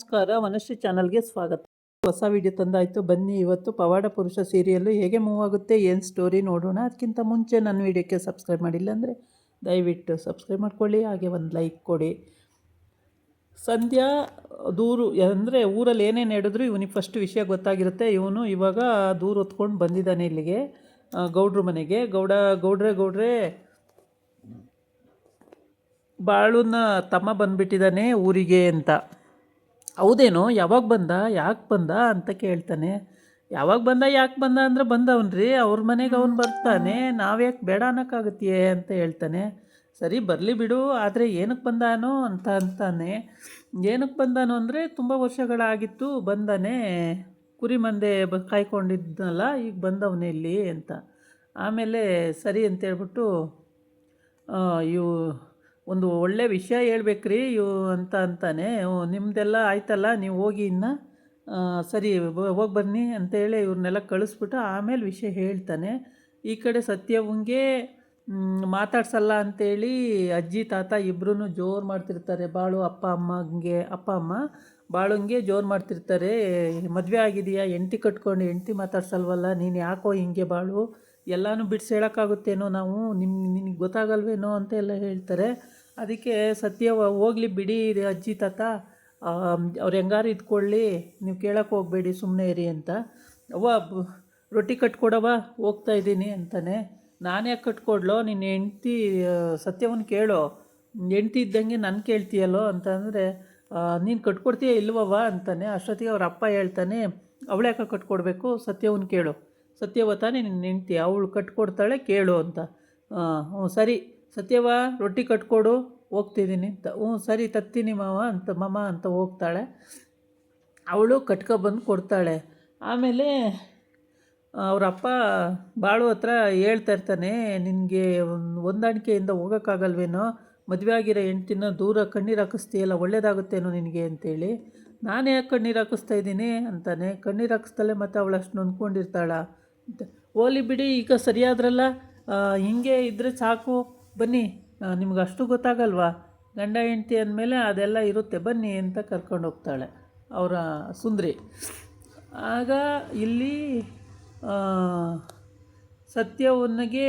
ನಮಸ್ಕಾರ, ವನಶ್ರೀ ಚಾನಲ್ಗೆ ಸ್ವಾಗತ. ಹೊಸ ವಿಡಿಯೋ ತಂದಾಯಿತು. ಬನ್ನಿ ಇವತ್ತು ಪವಾಡ ಪುರುಷ ಸೀರಿಯಲ್ಲು ಹೇಗೆ ಮೂವ್ ಆಗುತ್ತೆ, ಏನು ಸ್ಟೋರಿ ನೋಡೋಣ. ಅದಕ್ಕಿಂತ ಮುಂಚೆ ನನ್ನ ವಿಡಿಯೋಕ್ಕೆ ಸಬ್ಸ್ಕ್ರೈಬ್ ಮಾಡಿಲ್ಲ ಅಂದರೆ ದಯವಿಟ್ಟು ಸಬ್ಸ್ಕ್ರೈಬ್ ಮಾಡ್ಕೊಳ್ಳಿ, ಹಾಗೆ ಒಂದು ಲೈಕ್ ಕೊಡಿ. ಸಂಧ್ಯಾ ದೂರು ಅಂದರೆ ಊರಲ್ಲಿ ಏನೇನು ಹೇಳಿದ್ರು ಇವನಿಗೆ ಫಸ್ಟ್ ವಿಷಯ ಗೊತ್ತಾಗಿರುತ್ತೆ. ಇವನು ಇವಾಗ ದೂರು ಹೊತ್ಕೊಂಡು ಬಂದಿದ್ದಾನೆ ಇಲ್ಲಿಗೆ, ಗೌಡ್ರ ಮನೆಗೆ. ಗೌಡ್ರೆ ಬಾಳುನ ತಮ್ಮ ಬಂದುಬಿಟ್ಟಿದ್ದಾನೆ ಊರಿಗೆ ಅಂತ. ಹೌದೇನೋ, ಯಾವಾಗ ಬಂದ, ಯಾಕೆ ಬಂದ ಅಂತ ಕೇಳ್ತಾನೆ. ಯಾವಾಗ ಬಂದ ಯಾಕೆ ಬಂದ ಅಂದರೆ ಬಂದವನ್ರಿ, ಅವ್ರ ಮನೆಗೆ ಅವ್ನು ಬರ್ತಾನೆ, ನಾವ್ಯಾಕೆ ಬೇಡ ಅನ್ನೋಕ್ಕಾಗತ್ತೆಯೇ ಅಂತ ಹೇಳ್ತಾನೆ. ಸರಿ ಬರಲಿ ಬಿಡು, ಆದರೆ ಏನಕ್ಕೆ ಬಂದಾನೋ ಅಂತಾನೆ. ಏನಕ್ಕೆ ಬಂದಾನೋ ಅಂದರೆ ತುಂಬ ವರ್ಷಗಳಾಗಿತ್ತು, ಬಂದಾನೆ ಕುರಿ ಮಂದೆ ಕಾಯ್ಕೊಂಡಿದ್ನಲ್ಲ, ಈಗ ಬಂದವನೇ ಇಲ್ಲಿ ಅಂತ. ಆಮೇಲೆ ಸರಿ ಅಂತೇಳ್ಬಿಟ್ಟು ಇವು ಒಂದು ಒಳ್ಳೆ ವಿಷಯ ಹೇಳ್ಬೇಕ್ರಿ ಇವು ಅಂತಾನೆ. ನಿಮ್ಮದೆಲ್ಲ ಆಯ್ತಲ್ಲ, ನೀವು ಹೋಗಿ ಇನ್ನು ಸರಿ ಹೋಗಿ ಬನ್ನಿ ಅಂತೇಳಿ ಇವ್ರನ್ನೆಲ್ಲ ಕಳಿಸ್ಬಿಟ್ಟು ಆಮೇಲೆ ವಿಷಯ ಹೇಳ್ತಾನೆ. ಈ ಕಡೆ ಸತ್ಯವಂಗೆ ಮಾತಾಡ್ಸಲ್ಲ ಅಂಥೇಳಿ ಅಜ್ಜಿ ತಾತ ಇಬ್ಬರೂ ಜೋರು ಮಾಡ್ತಿರ್ತಾರೆ. ಬಾಳು ಅಪ್ಪ ಅಮ್ಮ ಬಾಳುಂಗೆ ಜೋರು ಮಾಡ್ತಿರ್ತಾರೆ. ಮದುವೆ ಆಗಿದೆಯಾ, ಹೆಂಡ್ತಿ ಕಟ್ಕೊಂಡು ಹೆಂಡ್ತಿ ಮಾತಾಡ್ಸಲ್ವಲ್ಲ, ನೀನು ಯಾಕೋ ಹಿಂಗೆ ಬಾಳು, ಎಲ್ಲನೂ ಬಿಡಿಸಿ ಹೇಳೋಕ್ಕಾಗುತ್ತೇನೋ ನಾವು, ನಿನಗೆ ಗೊತ್ತಾಗಲ್ವೇನೋ ಅಂತ ಎಲ್ಲ ಹೇಳ್ತಾರೆ. ಅದಕ್ಕೆ ಸತ್ಯ ಹೋಗ್ಲಿ ಬಿಡಿ ಅಜ್ಜಿ ತಾತ, ಅವ್ರು ಹೆಂಗಾರು ಇದ್ಕೊಳ್ಳಿ, ನೀವು ಕೇಳೋಕ್ಕೆ ಹೋಗಬೇಡಿ, ಸುಮ್ಮನೆ ಇರಿ ಅಂತ. ರೊಟ್ಟಿ ಕಟ್ಕೊಡವ, ಹೋಗ್ತಾಯಿದ್ದೀನಿ ಅಂತಾನೆ. ನಾನು ಯಾಕೆ ಕಟ್ಕೊಡ್ಲೋ, ನಿನ್ನ ಹೆಂಡ್ತಿ ಸತ್ಯವನ್ನು ಕೇಳೋ, ಹೆಂಡ್ತಿ ಇದ್ದಂಗೆ ನಾನು ಕೇಳ್ತೀಯಲ್ಲೋ ಅಂತಂದರೆ, ನೀನು ಕಟ್ಕೊಡ್ತೀಯ ಇಲ್ವವ ಅಂತಾನೆ. ಅಷ್ಟೊತ್ತಿಗೆ ಅವ್ರ ಅಪ್ಪ ಹೇಳ್ತಾನೆ, ಅವಳು ಯಾಕೆ ಕಟ್ಕೊಡ್ಬೇಕು, ಸತ್ಯವನ್ನು ಕೇಳು, ಸತ್ಯವತಾನೆ ನಿನ್ನ ಹೆಂಡ್ತಿ, ಅವಳು ಕಟ್ಕೊಡ್ತಾಳೆ ಕೇಳು ಅಂತ. ಹ್ಞೂ ಸರಿ ಸತ್ಯವ, ರೊಟ್ಟಿ ಕಟ್ಕೊಡು, ಹೋಗ್ತಿದ್ದೀನಿ ಅಂತ. ಸರಿ ತತ್ತೀನಿ ಮಮ್ಮ ಅಂತ ಹೋಗ್ತಾಳೆ. ಅವಳು ಕಟ್ಕೊಬಂದು ಕೊಡ್ತಾಳೆ. ಆಮೇಲೆ ಅವರಪ್ಪ ಬಾಳು ಹತ್ರ ಹೇಳ್ತಾ ಇರ್ತಾನೆ, ನಿನಗೆ ಹೊಂದಾಣಿಕೆಯಿಂದ ಹೋಗೋಕ್ಕಾಗಲ್ವೇನೋ, ಮದುವೆ ಆಗಿರೋ ಹೆಂಡ್ತಿನ ದೂರ ಕಣ್ಣೀರು ಹಾಕಿಸ್ತೀಯಲ್ಲ, ಒಳ್ಳೇದಾಗುತ್ತೇನೋ ನಿನಗೆ ಅಂತೇಳಿ. ನಾನು ಯಾಕೆ ಕಣ್ಣೀರು ಹಾಕಿಸ್ತಾಯಿದ್ದೀನಿ ಅಂತಾನೆ. ಕಣ್ಣೀರು ಹಾಕಿಸ್ತಲೇ ಮತ್ತು ಅವಳು ಅಷ್ಟು ನೊಂದ್ಕೊಂಡಿರ್ತಾಳ ಅಂತ. ಹೋಲಿ ಬಿಡಿ, ಈಗ ಸರಿಯಾದ್ರಲ್ಲ, ಹಿಂಗೆ ಇದ್ದರೆ ಸಾಕು, ಬನ್ನಿ, ನಿಮ್ಗೆ ಅಷ್ಟು ಗೊತ್ತಾಗಲ್ವಾ, ಗಂಡ ಹೆಂಡ್ತಿ ಅಂದಮೇಲೆ ಅದೆಲ್ಲ ಇರುತ್ತೆ, ಬನ್ನಿ ಅಂತ ಕರ್ಕೊಂಡು ಹೋಗ್ತಾಳೆ ಅವರ ಸುಂದ್ರಿ. ಆಗ ಇಲ್ಲಿ ಸತ್ಯವನಿಗೆ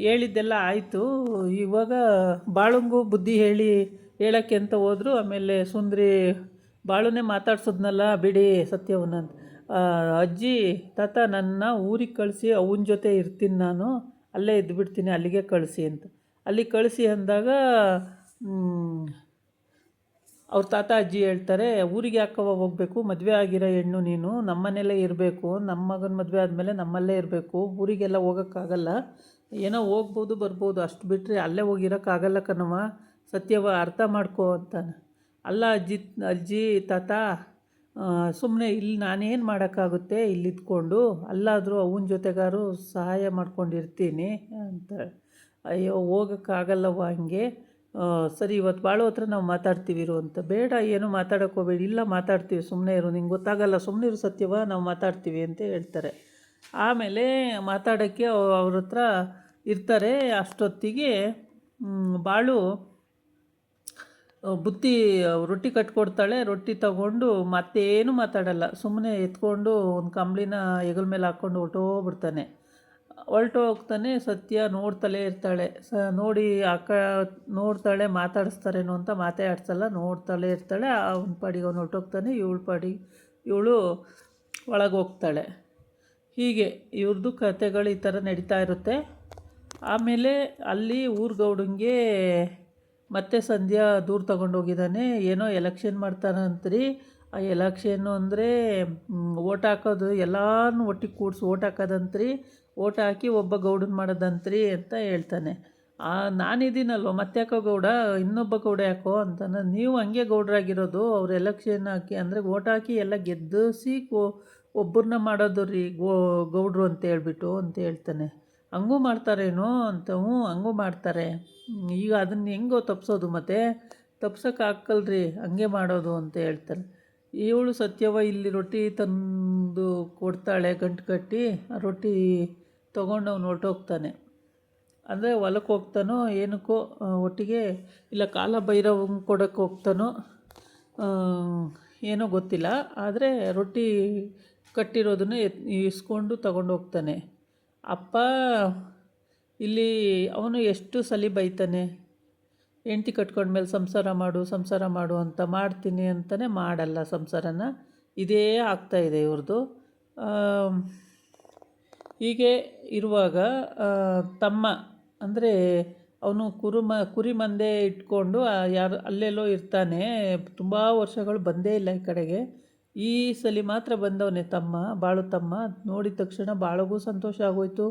ಹೇಳಿದ್ದೆಲ್ಲ ಆಯಿತು. ಇವಾಗ ಬಾಳುಂಗು ಬುದ್ಧಿ ಹೇಳೋಕ್ಕೆ ಅಂತ ಹೋದರು. ಆಮೇಲೆ ಸುಂದ್ರಿ ಬಾಳುನೇ ಮಾತಾಡ್ಸೋದ್ನಲ್ಲ ಬಿಡಿ ಸತ್ಯವನ್ನ, ಅಜ್ಜಿ ತಾತ ನನ್ನ ಊರಿಗೆ ಕಳಿಸಿ ಅವನ ಜೊತೆ ಇರ್ತೀನಿ, ನಾನು ಅಲ್ಲೇ ಇದ್ದುಬಿಡ್ತೀನಿ, ಅಲ್ಲಿಗೆ ಕಳಿಸಿ ಅಂತ. ಅಲ್ಲಿಗೆ ಕಳಿಸಿ ಅಂದಾಗ ಅವ್ರ ತಾತ ಅಜ್ಜಿ ಹೇಳ್ತಾರೆ, ಊರಿಗೆ ಯಾಕವ ಹೋಗಬೇಕು, ಮದುವೆ ಆಗಿರೋ ಹೆಣ್ಣು ನೀನು, ನಮ್ಮನೆಯಲ್ಲೇ ಇರಬೇಕು, ನಮ್ಮ ಮಗನ ಮದುವೆ ಆದಮೇಲೆ ನಮ್ಮಲ್ಲೇ ಇರಬೇಕು, ಊರಿಗೆಲ್ಲ ಹೋಗೋಕ್ಕಾಗಲ್ಲ, ಏನೋ ಹೋಗ್ಬೋದು ಬರ್ಬೋದು, ಅಷ್ಟು ಬಿಟ್ಟರೆ ಅಲ್ಲೇ ಹೋಗಿರೋಕ್ಕಾಗಲ್ಲ ಕಣವ, ಸತ್ಯವ ಅರ್ಥ ಮಾಡ್ಕೋ ಅಂತಾನೆ. ಅಲ್ಲ ಅಜ್ಜಿ ತಾತ, ಸುಮ್ಮನೆ ಇಲ್ಲಿ ನಾನೇನು ಮಾಡೋಕ್ಕಾಗುತ್ತೆ, ಇಲ್ಲಿದ್ಕೊಂಡು ಅಲ್ಲಾದರೂ ಅವನ ಜೊತೆಗಾರು ಸಹಾಯ ಮಾಡ್ಕೊಂಡಿರ್ತೀನಿ ಅಂತ. ಅಯ್ಯೋ ಹೋಗೋಕ್ಕಾಗಲ್ಲವ ಹಂಗೆ, ಸರಿ ಇವತ್ತು ಬಾಳು ಹತ್ರ ನಾವು ಮಾತಾಡ್ತೀವಿ ಇರು ಅಂತ. ಬೇಡ, ಏನೂ ಮಾತಾಡೋಕ್ಕೆ ಹೋಗಬೇಡಿ, ಇಲ್ಲ ಮಾತಾಡ್ತೀವಿ, ಸುಮ್ಮನೆ ಇರು, ನಿಂಗೆ ಗೊತ್ತಾಗಲ್ಲ, ಸುಮ್ಮನೆ ಇರು ಸತ್ಯವ, ನಾವು ಮಾತಾಡ್ತೀವಿ ಅಂತ ಹೇಳ್ತಾರೆ. ಆಮೇಲೆ ಮಾತಾಡೋಕ್ಕೆ ಅವ್ರ ಹತ್ರ ಇರ್ತಾರೆ. ಅಷ್ಟೊತ್ತಿಗೆ ಬಾಳು ಬುತ್ತಿ ರೊಟ್ಟಿ ಕಟ್ಕೊಡ್ತಾಳೆ. ರೊಟ್ಟಿ ತಗೊಂಡು ಮತ್ತೇನು ಮಾತಾಡಲ್ಲ, ಸುಮ್ಮನೆ ಎತ್ಕೊಂಡು ಒಂದು ಕಂಬಳಿನ ಹೆಗಲ ಮೇಲೆ ಹಾಕ್ಕೊಂಡು ಹೊರಟೋಗ್ತಾನೆ. ಸತ್ಯ ನೋಡ್ತಲೇ ಇರ್ತಾಳೆ. ನೋಡಿ ಅಕ್ಕ ನೋಡ್ತಾಳೆ, ಮಾತಾಡಿಸ್ತಾರೇನೋ ಅಂತ ಮಾತಾಡ್ಸಲ್ಲ, ನೋಡ್ತಲೇ ಇರ್ತಾಳೆ. ಅವನ ಪಾಡಿಗೆ ಅವನು ಹೊರಟೋಗ್ತಾನೆ, ಇವಳ ಪಾಡಿಗೆ ಇವಳು ಒಳಗೆ ಹೋಗ್ತಾಳೆ. ಹೀಗೆ ಇವ್ರದ್ದು ಕತೆಗಳು ಈ ಥರ ನಡೀತಾ ಇರುತ್ತೆ. ಆಮೇಲೆ ಅಲ್ಲಿ ಊರ್ಗೌಡಂಗೆ ಮತ್ತೆ ಸಂಧ್ಯಾ ದೂರ ತಗೊಂಡೋಗಿದ್ದಾನೆ. ಏನೋ ಎಲೆಕ್ಷನ್ ಮಾಡ್ತಾರಂತ್ರಿ. ಆ ಎಲೆಕ್ಷನ್ನು ಅಂದರೆ ಓಟ್ ಹಾಕೋದು, ಎಲ್ಲನೂ ಒಟ್ಟಿಗೆ ಕೂಡಿಸಿ ಓಟ್ ಹಾಕೋದಂತ್ರಿ, ಓಟ್ ಹಾಕಿ ಒಬ್ಬ ಗೌಡನ ಮಾಡೋದಂತ್ರಿ ಅಂತ ಹೇಳ್ತಾನೆ. ನಾನಿದ್ದೀನಲ್ವ ಮತ್ತ್ಯಾಕೋ ಗೌಡ, ಇನ್ನೊಬ್ಬ ಗೌಡ ಯಾಕೋ ಅಂತಾನೆ. ನೀವು ಹಂಗೆ ಗೌಡ್ರಾಗಿರೋದು, ಅವ್ರು ಎಲೆಕ್ಷನ್ ಹಾಕಿ ಅಂದರೆ ಓಟ್ ಹಾಕಿ ಎಲ್ಲ ಗೆದ್ದಿಸಿ ಒಬ್ಬರನ್ನ ಮಾಡೋದು ರೀ ಗೌಡ್ರು ಅಂತ ಹೇಳ್ಬಿಟ್ಟು ಅಂತ ಹೇಳ್ತಾನೆ. ಹಂಗೂ ಮಾಡ್ತಾರೇನೋ ಅಂತ. ಹಂಗೂ ಮಾಡ್ತಾರೆ. ಈಗ ಅದನ್ನು ಹೆಂಗೋ ತಪ್ಪಿಸೋದು, ಮತ್ತು ತಪ್ಸೋಕ್ಕಾಗಲ್ರಿ, ಹಂಗೆ ಮಾಡೋದು ಅಂತ ಹೇಳ್ತಾರೆ. ಇವಳು ಸತ್ಯವ ಇಲ್ಲಿ ರೊಟ್ಟಿ ತಂದು ಕೊಡ್ತಾಳೆ, ಗಂಟು ಕಟ್ಟಿ. ಆ ರೊಟ್ಟಿ ತೊಗೊಂಡು ಅವ್ನು ಹೊರಟೋಗ್ತಾನೆ. ಅಂದರೆ ಹೊಲಕ್ಕೆ ಹೋಗ್ತಾನೋ ಏನಕ್ಕೋ ಒಟ್ಟಿಗೆ, ಇಲ್ಲ ಕಾಲ ಭೈರವಂಗೆ ಕೊಡೋಕ್ಕೆ ಹೋಗ್ತಾನೋ ಏನೋ ಗೊತ್ತಿಲ್ಲ. ಆದರೆ ರೊಟ್ಟಿ ಕಟ್ಟಿರೋದನ್ನ ಇಸ್ಕೊಂಡು ತಗೊಂಡು ಹೋಗ್ತಾನೆ. ಅಪ್ಪ ಇಲ್ಲಿ ಅವನು ಎಷ್ಟು ಸಲ ಬೈತಾನೆ, ಹೆಂಡ್ತಿ ಕಟ್ಕೊಂಡ್ಮೇಲೆ ಸಂಸಾರ ಮಾಡು ಅಂತ. ಮಾಡ್ತೀನಿ ಅಂತಲೇ ಮಾಡಲ್ಲ ಸಂಸಾರನ. ಇದೇ ಆಗ್ತಾಯಿದೆ ಇವ್ರದ್ದು. ಹೀಗೆ ಇರುವಾಗ ತಮ್ಮ ಅಂದರೆ ಅವನು ಕುರಿ ಮಂದೆ ಇಟ್ಕೊಂಡು ಯಾರು ಅಲ್ಲೆಲ್ಲೋ ಇರ್ತಾನೆ. ತುಂಬ ವರ್ಷಗಳು ಬಂದೇ ಇಲ್ಲ ಈ ಕಡೆಗೆ. ಈ ಸಲ ಮಾತ್ರ ಬಂದವನೇ ತಮ್ಮ, ಬಾಳು ತಮ್ಮ. ನೋಡಿದ ತಕ್ಷಣ ಬಾಳಿಗೂ ಸಂತೋಷ ಆಗೋಯ್ತು,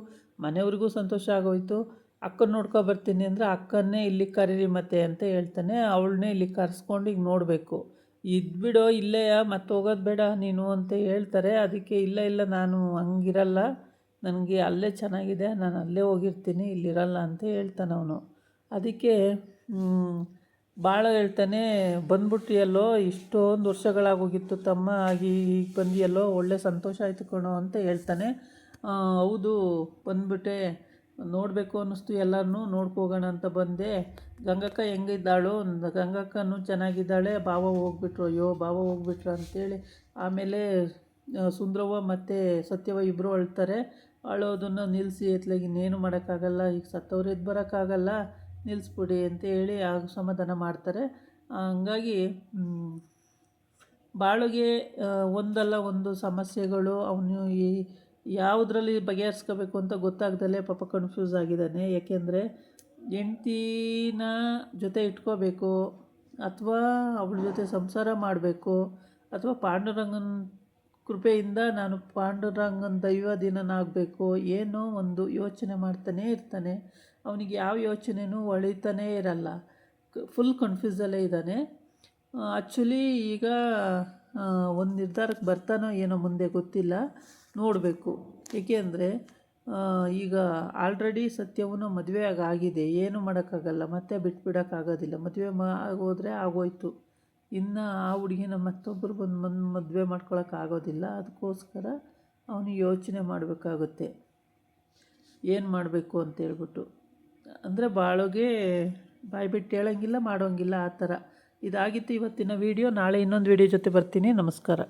ಮನೆಯವ್ರಿಗೂ ಸಂತೋಷ ಆಗೋಯ್ತು. ಅಕ್ಕನ ನೋಡ್ಕೊಬರ್ತೀನಿ ಅಂದರೆ ಅಕ್ಕನ್ನೇ ಇಲ್ಲಿಗೆ ಕರೀರಿ ಮತ್ತೆ ಅಂತ ಹೇಳ್ತಾನೆ. ಅವಳನ್ನೇ ಇಲ್ಲಿಗೆ ಕರೆಸ್ಕೊಂಡು ಈಗ ನೋಡಬೇಕು. ಇದ್ಬಿಡೋ ಇಲ್ಲೇ, ಮತ್ತೆ ಹೋಗೋದು ಬೇಡ ನೀನು ಅಂತ ಹೇಳ್ತಾರೆ. ಅದಕ್ಕೆ ಇಲ್ಲ ನಾನು ಹಂಗಿರಲ್ಲ, ನನಗೆ ಅಲ್ಲೇ ಚೆನ್ನಾಗಿದೆ, ನಾನು ಅಲ್ಲೇ ಹೋಗಿರ್ತೀನಿ, ಇಲ್ಲಿರಲ್ಲ ಅಂತ ಹೇಳ್ತಾನೆ ಅವನು. ಅದಕ್ಕೆ ಭಾಳ ಹೇಳ್ತಾನೆ, ಬಂದ್ಬಿಟ್ಟಿಯಲ್ಲೋ, ಇಷ್ಟೊಂದು ವರ್ಷಗಳಾಗೋಗಿತ್ತು ತಮ್ಮ, ಆಗಿ ಈಗ ಬಂದಿಯಲ್ಲೋ, ಒಳ್ಳೆ ಸಂತೋಷ ಆಯಿತು ಕಣೋ ಅಂತ ಹೇಳ್ತಾನೆ. ಹೌದು ಬಂದ್ಬಿಟ್ಟೆ, ನೋಡಬೇಕು ಅನ್ನಿಸ್ತು, ಎಲ್ಲರನ್ನೂ ನೋಡ್ಕೋಗೋಣ ಅಂತ ಬಂದೆ. ಗಂಗಕ್ಕ ಹೆಂಗಿದ್ದಾಳು? ಗಂಗಕ್ಕನೂ ಚೆನ್ನಾಗಿದ್ದಾಳೆ. ಭಾವ ಹೋಗ್ಬಿಟ್ರು, ಅಯ್ಯೋ ಭಾವ ಹೋಗ್ಬಿಟ್ರು ಅಂತೇಳಿ ಆಮೇಲೆ ಸುಂದ್ರವ್ವ ಮತ್ತು ಸತ್ಯವ್ವ ಇಬ್ಬರು ಅಳ್ತಾರೆ. ಅಳೋದನ್ನು ನಿಲ್ಲಿಸಿ ಎತ್ಲಾಗಿ ಇನ್ನೇನು ಮಾಡೋಕ್ಕಾಗಲ್ಲ, ಈಗ ಸತ್ತವ್ರು ಎದ್ದು ಬರೋಕ್ಕಾಗಲ್ಲ, ನಿಲ್ಲಿಸ್ಬಿಡಿ ಅಂತ ಹೇಳಿ ಸಮಾಧಾನ ಮಾಡ್ತಾರೆ. ಹಂಗಾಗಿ ಬಾಳಿಗೆ ಒಂದಲ್ಲ ಒಂದು ಸಮಸ್ಯೆಗಳು. ಅವನು ಯಾವುದರಲ್ಲಿ ಬಗೆಹರಿಸ್ಕೋಬೇಕು ಅಂತ ಗೊತ್ತಾಗ್ದಲೇ ಪಾಪ ಕನ್ಫ್ಯೂಸ್ ಆಗಿದ್ದಾನೆ. ಯಾಕೆಂದರೆ ಹೆಂಡ್ತಿನ ಜೊತೆ ಇಟ್ಕೋಬೇಕು, ಅಥವಾ ಅವಳ ಜೊತೆ ಸಂಸಾರ ಮಾಡಬೇಕು, ಅಥವಾ ಪಾಂಡುರಂಗನ ಕೃಪೆಯಿಂದ ನಾನು ಪಾಂಡುರಂಗನ ದೈವಾಧೀನನಾಗಬೇಕು, ಏನೋ ಒಂದು ಯೋಚನೆ ಮಾಡ್ತಾನೇ ಇರ್ತಾನೆ. ಅವನಿಗೆ ಯಾವ ಯೋಚನೆಯೂ ಹೊಳಿತಾನೇ ಇರಲ್ಲ, ಫುಲ್ ಕನ್ಫ್ಯೂಸಲ್ಲೇ ಇದ್ದಾನೆ. ಆ್ಯಕ್ಚುಲಿ ಈಗ ಒಂದು ನಿರ್ಧಾರಕ್ಕೆ ಬರ್ತಾನೋ ಏನೋ ಮುಂದೆ ಗೊತ್ತಿಲ್ಲ, ನೋಡಬೇಕು. ಏಕೆ ಅಂದರೆ ಈಗ ಆಲ್ರೆಡಿ ಸತ್ಯವೂ ಮದುವೆ ಆಗಿದೆ, ಏನೂ ಮಾಡೋಕ್ಕಾಗಲ್ಲ, ಮತ್ತೆ ಬಿಟ್ಬಿಡೋಕ್ಕಾಗೋದಿಲ್ಲ. ಮದುವೆ ಆಗೋದ್ರೆ ಆಗೋಯ್ತು, ಇನ್ನು ಆ ಹುಡುಗಿನ ಮತ್ತೊಬ್ಬರು ಬಂದು ಮದುವೆ ಮಾಡ್ಕೊಳಕ್ಕಾಗೋದಿಲ್ಲ. ಅದಕ್ಕೋಸ್ಕರ ಅವನು ಯೋಚನೆ ಮಾಡಬೇಕಾಗುತ್ತೆ ಏನು ಮಾಡಬೇಕು ಅಂತೇಳ್ಬಿಟ್ಟು. ಅಂದರೆ ಬಾಳೋಗೆ ಬಾಯಿ ಬಿಟ್ಟು ಹೇಳೋಂಗಿಲ್ಲ, ಮಾಡೋಂಗಿಲ್ಲ, ಆ ಥರ. ಇದಾಗಿತ್ತು ಇವತ್ತಿನ ವೀಡಿಯೋ. ನಾಳೆ ಇನ್ನೊಂದು ವೀಡಿಯೋ ಜೊತೆ ಬರ್ತೀನಿ. ನಮಸ್ಕಾರ.